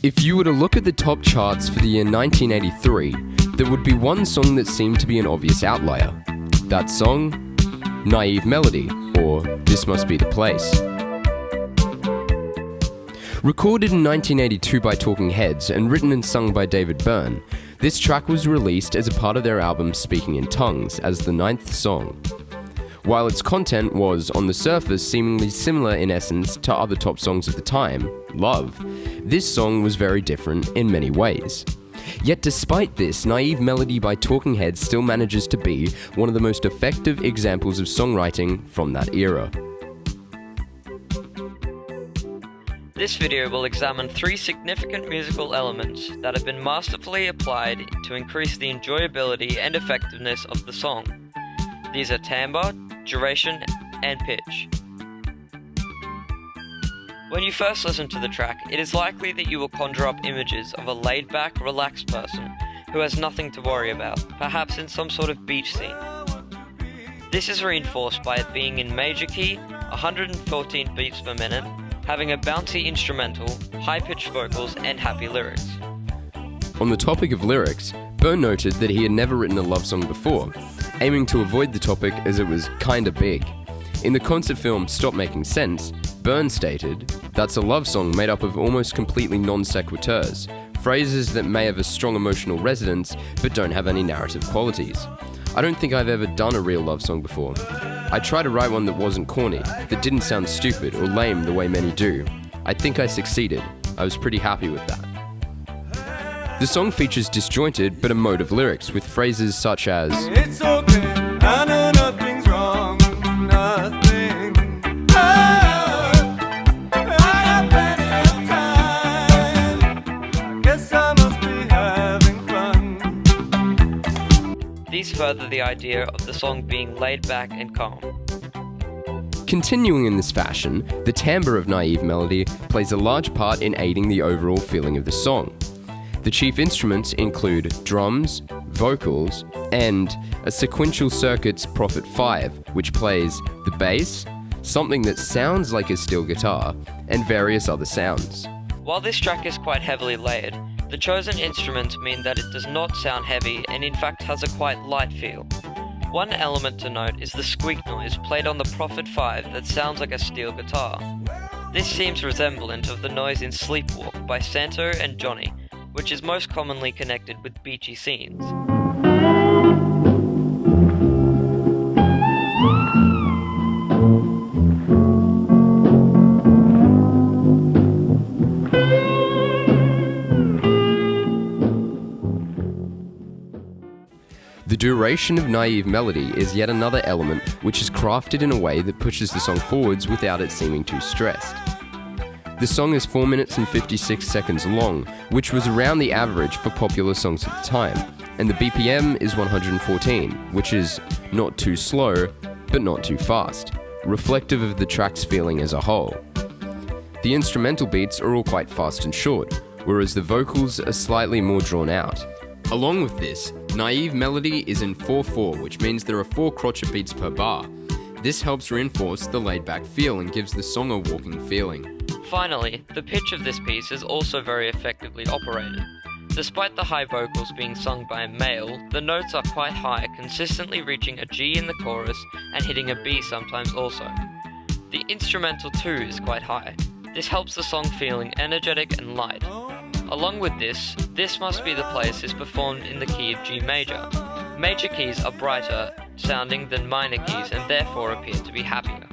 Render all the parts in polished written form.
If you were to look at the top charts for the year 1983, there would be one song that seemed to be an obvious outlier. That song? Naive Melody, or This Must Be the Place. Recorded in 1982 by Talking Heads and written and sung by David Byrne, this track was released as a part of their album Speaking in Tongues as the 9th song. While its content was, on the surface, seemingly similar in essence to other top songs of the time, Love, this song was very different in many ways. Yet despite this, Naive Melody by Talking Heads still manages to be one of the most effective examples of songwriting from that era. This video will examine 3 significant musical elements that have been masterfully applied to increase the enjoyability and effectiveness of the song. These are timbre, duration, and pitch. When you first listen to the track, it is likely that you will conjure up images of a laid-back, relaxed person who has nothing to worry about, perhaps in some sort of beach scene. This is reinforced by it being in major key, 114 beats per minute, having a bouncy instrumental, high-pitched vocals, and happy lyrics. On the topic of lyrics, Byrne noted that he had never written a love song before, aiming to avoid the topic as it was kinda big. In the concert film Stop Making Sense, Byrne stated, "That's a love song made up of almost completely non-sequiturs, phrases that may have a strong emotional resonance but don't have any narrative qualities. I don't think I've ever done a real love song before. I tried to write one that wasn't corny, that didn't sound stupid or lame the way many do. I think I succeeded. I was pretty happy with that." The song features disjointed but emotive lyrics with phrases such as, "It's okay, I know nothing's wrong, nothing. I have plenty of time. I guess I must be having fun." These further the idea of the song being laid back and calm. Continuing in this fashion, the timbre of Naive Melody plays a large part in aiding the overall feeling of the song. The chief instruments include drums, vocals, and a sequential circuit's Prophet 5, which plays the bass, something that sounds like a steel guitar, and various other sounds. While this track is quite heavily layered, the chosen instruments mean that it does not sound heavy and in fact has a quite light feel. One element to note is the squeak noise played on the Prophet 5 that sounds like a steel guitar. This seems resemblant of the noise in Sleepwalk by Santo and Johnny, which is most commonly connected with beachy scenes. The duration of Naive Melody is yet another element which is crafted in a way that pushes the song forwards without it seeming too stressed. The song is 4 minutes and 56 seconds long, which was around the average for popular songs at the time, and the BPM is 114, which is not too slow, but not too fast, reflective of the track's feeling as a whole. The instrumental beats are all quite fast and short, whereas the vocals are slightly more drawn out. Along with this, Naive Melody is in 4/4, which means there are 4 crotchet beats per bar. This helps reinforce the laid-back feel and gives the song a walking feeling. Finally, the pitch of this piece is also very effectively operated. Despite the high vocals being sung by a male, the notes are quite high, consistently reaching a G in the chorus and hitting a B sometimes also. The instrumental too is quite high. This helps the song feeling energetic and light. Along with this, This Must Be the Place is performed in the key of G major. Major keys are brighter sounding than minor keys and therefore appear to be happier.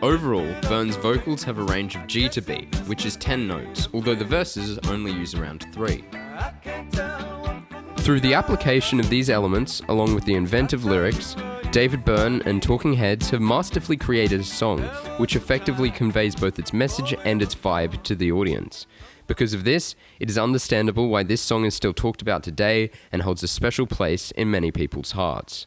Overall, Byrne's vocals have a range of G to B, which is 10 notes, although the verses only use around 3. Through the application of these elements, along with the inventive lyrics, David Byrne and Talking Heads have masterfully created a song which effectively conveys both its message and its vibe to the audience. Because of this, it is understandable why this song is still talked about today and holds a special place in many people's hearts.